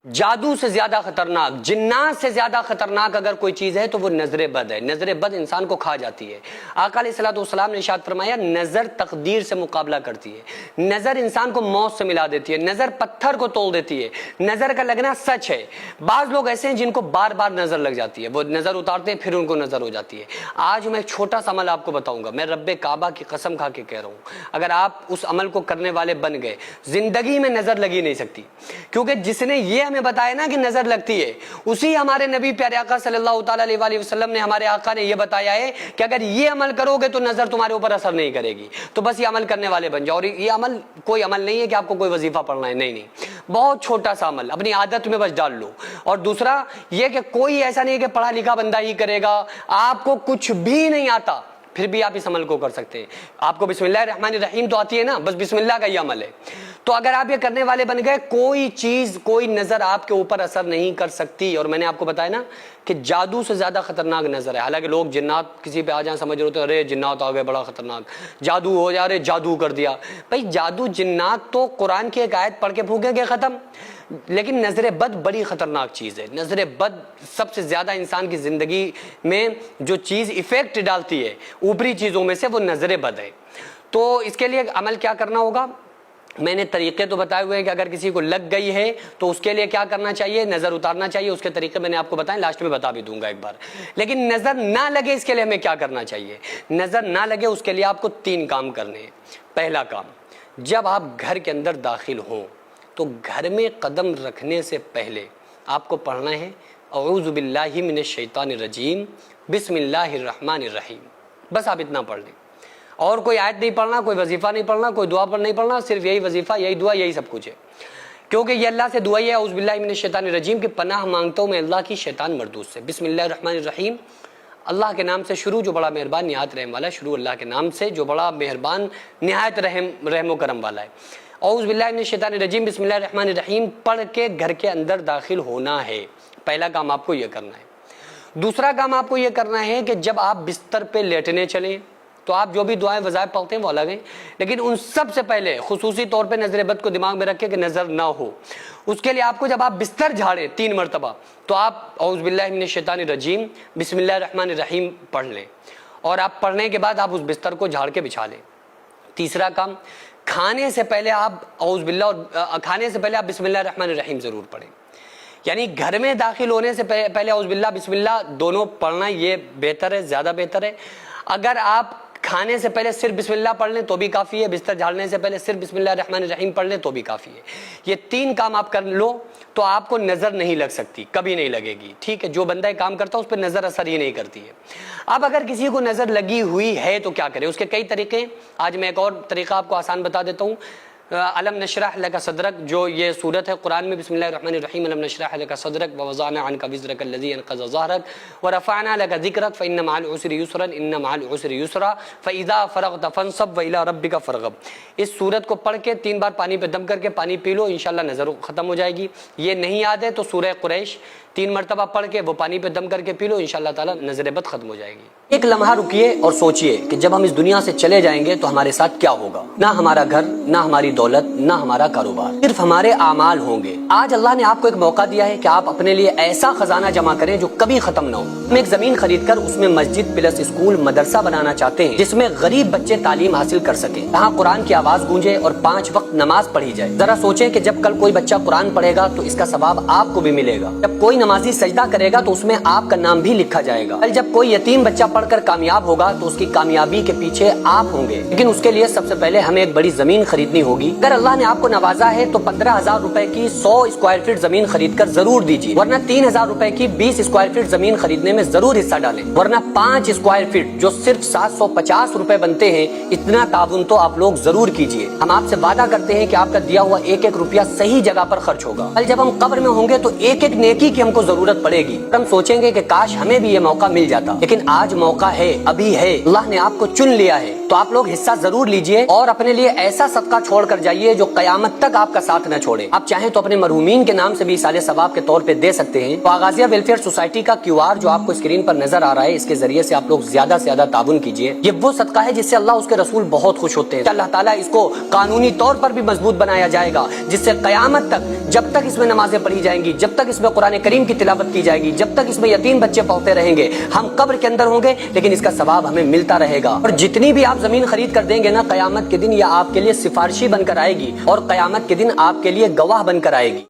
جادو سے زیادہ خطرناک، جنات سے زیادہ خطرناک اگر کوئی چیز ہے تو وہ نظر بد ہے۔ نظر بد انسان کو کھا جاتی ہے۔ آقا علیہ الصلوۃ والسلام نے ارشاد فرمایا نظر تقدیر سے مقابلہ کرتی ہے، نظر انسان کو موت سے ملا دیتی ہے، نظر پتھر کو توڑ دیتی ہے، نظر کا لگنا سچ ہے۔ بعض لوگ ایسے ہیں جن کو بار بار نظر لگ جاتی ہے، وہ نظر اتارتے ہیں پھر ان کو نظر ہو جاتی ہے۔ آج میں ایک چھوٹا سا عمل آپ کو بتاؤں گا، میں رب کعبہ کی قسم کھا کے کہہ رہا ہوں، اگر آپ اس عمل کو کرنے والے بن گئے زندگی میں نظر لگی نہیں سکتی، کیونکہ جس نے یہ ہمیں بتایا نا کہ نظر لگتی ہے، اسی ہمارے نبی پیارے آقا صلی اللہ تعالی علیہ وآلہ وسلم نے، ہمارے آقا نے یہ بتایا ہے کہ اگر یہ عمل کرو گے تو نظر تمہارے اوپر اثر نہیں کرے گی۔ تو بس یہ عمل کرنے والے بن جاؤ۔ اور یہ عمل کوئی عمل نہیں ہے کہ آپ کو کوئی وظیفہ پڑھنا ہے، نہیں، بہت چھوٹا سا عمل اپنی عادت میں بس ڈال لو۔ اور دوسرا یہ کہ کوئی ایسا نہیں ہے کہ پڑھا لکھا بندہ ہی کرے گا، آپ کو کچھ بھی نہیں آتا پھر بھی آپ اس عمل کو کر سکتے ہیں۔ آپ کو بسم اللہ الرحمن الرحیم تو آتی ہے نا، بس بسم اللہ کا یہ عمل ہے۔ تو اگر آپ یہ کرنے والے بن گئے، کوئی چیز، کوئی نظر آپ کے اوپر اثر نہیں کر سکتی۔ اور میں نے آپ کو بتایا نا کہ جادو سے زیادہ خطرناک نظر ہے۔ حالانکہ لوگ جنات کسی پہ آ جائیں سمجھ رہے ہوتے ہیں، ارے جنات آ گئے بڑا خطرناک، جادو ہو جا رہے، جادو کر دیا۔ بھائی جادو جنات تو قرآن کی ایک آیت پڑھ کے پھونکیں گے ختم، لیکن نظر بد بڑی خطرناک چیز ہے۔ نظر بد سب سے زیادہ انسان کی زندگی میں جو چیز ایفیکٹ ڈالتی ہے اوپری چیزوں میں سے، وہ نظر بد ہے۔ تو اس کے لیے عمل کیا کرنا ہوگا؟ میں نے طریقے تو بتائے ہوئے ہیں کہ اگر کسی کو لگ گئی ہے تو اس کے لیے کیا کرنا چاہیے، نظر اتارنا چاہیے۔ اس کے طریقے میں نے آپ کو بتائیں، لاسٹ میں بتا بھی دوں گا ایک بار۔ لیکن نظر نہ لگے اس کے لیے ہمیں کیا کرنا چاہیے؟ نظر نہ لگے اس کے لیے آپ کو 3 کام کرنے ہیں۔ پہلا کام، جب آپ گھر کے اندر داخل ہوں تو گھر میں قدم رکھنے سے پہلے آپ کو پڑھنا ہے اعوذ باللہ من الشیطان الرجیم بسم اللہ الرحمن الرحیم۔ بس آپ اتنا پڑھ لیں، اور کوئی آیت نہیں پڑھنا، کوئی وظیفہ نہیں پڑھنا، کوئی دعا پر نہیں پڑھنا، صرف یہی وظیفہ، یہی دعا، یہی سب کچھ ہے۔ کیونکہ یہ اللہ سے دعا ہے اعوذ باللہ من الشیطان الرجیم کی پناہ مانگتا ہوں میں اللہ کی شیطان مردود سے۔ بسم اللہ الرحمن الرحیم، اللہ کے نام سے شروع جو بڑا مہربان نہایت رحم والا ہے، شروع اللہ کے نام سے جو بڑا مہربان نہایت رحم و کرم والا ہے۔ اعوذ باللہ من الشیطان الرجیم بسم اللہ الرحمن الرحیم پڑھ کے گھر کے اندر داخل ہونا ہے۔ پہلا کام آپ کو یہ کرنا ہے۔ دوسرا کام آپ کو یہ کرنا ہے کہ جب آپ بستر پہ لیٹنے چلیں تو آپ جو بھی دعائیں وظائف پڑھتے ہیں وہ الگ ہیں، لیکن ان سب سے پہلے خصوصی طور پہ نظر بد کو دماغ میں رکھیں کہ نظر نہ ہو۔ اس کے لیے آپ کو جب آپ بستر جھاڑیں 3 مرتبہ تو آپ اعوذ باللہ من الشیطان الرجیم بسم اللہ الرحمن الرحیم پڑھ لیں، اور آپ پڑھنے کے بعد آپ اس بستر کو جھاڑ کے بچھا لیں۔ تیسرا کام، کھانے سے پہلے آپ اعوذ باللہ اور کھانے سے پہلے آپ بسم اللہ الرحمن الرحیم ضرور پڑھیں۔ یعنی گھر میں داخل ہونے سے پہلے اعوذ باللہ بسم اللہ دونوں پڑھنا یہ بہتر ہے، زیادہ بہتر ہے۔ اگر آپ کھانے سے پہلے صرف بسم اللہ پڑھ لیں تو بھی کافی ہے، بستر جھاڑنے سے پہلے صرف بسم اللہ الرحمن الرحیم پڑھ لیں تو بھی کافی ہے۔ یہ 3 کام آپ کر لو تو آپ کو نظر نہیں لگ سکتی، کبھی نہیں لگے گی، ٹھیک ہے؟ جو بندہ یہ کام کرتا ہے اس پہ نظر اثر ہی نہیں کرتی ہے۔ اب اگر کسی کو نظر لگی ہوئی ہے تو کیا کرے؟ اس کے کئی طریقے ہیں، آج میں ایک اور طریقہ آپ کو آسان بتا دیتا ہوں۔ الم نشرح لک صدرک جو یہ صورت ہے قرآن میں، بسم اللہ الرحمن الرحیم الم نشرح لک صدرک ووضعنا عنک وزرک الذی انقض ظہرک ورفعنا لک ذکرک فإن مع العسر یسرا ان مع العسر یسرا فإذا فرغت فانصب وإلی ربک فارغب۔ اس صورت کو پڑھ کے 3 بار پانی پہ دم کر کے پانی پی لو، انشاءاللہ نظر ختم ہو جائے گی۔ یہ نہیں یاد ہے تو سورہ قریش 3 مرتبہ پڑھ کے وہ پانی پہ دم کر کے پی لو، انشاءاللہ تعالی نظر بد ختم ہو جائے گی۔ ایک لمحہ رکیے اور سوچئے کہ جب ہم اس دنیا سے چلے جائیں گے تو ہمارے ساتھ کیا ہوگا؟ نہ ہمارا گھر، نہ ہماری دولت، نہ ہمارا کاروبار، صرف ہمارے اعمال ہوں گے۔ آج اللہ نے آپ کو ایک موقع دیا ہے کہ آپ اپنے لیے ایسا خزانہ جمع کریں جو کبھی ختم نہ ہو۔ ہم ایک زمین خرید کر اس میں مسجد پلس اسکول مدرسہ بنانا چاہتے ہیں جس میں غریب بچے تعلیم حاصل کر سکیں، جہاں قرآن کی آواز گونجے اور 5 وقت نماز پڑھی جائے۔ ذرا سوچیں کہ جب کل کوئی بچہ قرآن پڑھے گا تو اس کا ثواب آپ کو بھی ملے گا، جب کوئی نمازی سجدہ کرے گا تو اس میں آپ کا نام بھی لکھا جائے گا، کل جب کوئی یتیم بچہ پڑھ کر کامیاب ہوگا تو اس کی کامیابی کے پیچھے آپ ہوں گے۔ لیکن اس کے لیے سب سے پہلے ہمیں ایک بڑی زمین خریدنی ہوگی۔ اگر اللہ نے آپ کو نوازا ہے تو 15,000 روپے کی 100 اسکوائر فٹ زمین خرید کر ضرور دیجیے، ورنہ 3,000 روپے کی 20 اسکوائر فٹ زمین خریدنے میں ضرور حصہ ڈالیں، ورنہ 5 اسکوائر فٹ جو صرف 750 روپے بنتے ہیں، اتنا تعاون تو آپ لوگ ضرور کیجیے۔ ہم آپ سے وعدہ کرتے ہیں کہ آپ کا دیا ہوا 1-1 روپیہ صحیح جگہ پر خرچ ہوگا۔ کل جب ہم قبر میں ہوں گے تو 1-1 نیکی کی ہم کو ضرورت پڑے گی، ہم سوچیں گے کہ کاش ہمیں بھی یہ موقع مل جاتا، لیکن آج موقع ہے، ابھی ہے، اللہ نے آپ کو چن لیا ہے۔ تو آپ لوگ حصہ ضرور لیجئے اور اپنے لیے ایسا صدقہ چھوڑ کر جائیے جو قیامت تک آپ کا ساتھ نہ چھوڑے. آپ چاہیں تو اپنے مرحومین کے نام سے بھی ایصال ثواب کے طور پہ دے سکتے ہیں. تو آغازیہ ویلفیئر سوسائٹی کا QR جو آپ کو اسکرین پر نظر آ رہا ہے، اس کے ذریعے سے آپ لوگ زیادہ سے زیادہ تعاون کیجئے. یہ وہ صدقہ ہے جس سے اللہ اس کے رسول بہت خوش ہوتے ہیں. اللہ تعالیٰ اس کو قانونی طور پر بھی مضبوط بنایا جائے گا، جس سے قیامت تک جب تک اس میں نمازیں پڑھی جائیں گی، جب تک اس میں قرآن کریم کی تلاوت کی جائے گی، جب تک اس میں یتیم بچے پلتے رہیں گے، ہم قبر کے اندر ہوں گے لیکن اس کا ثواب ہمیں ملتا رہے گا. اور جتنی بھی آپ زمین خرید کر دیں گے نا، قیامت کے دن یہ آپ کے لیے سفارشی بن کر آئے گی اور قیامت کے دن آپ کے لیے گواہ بن کر آئے گی.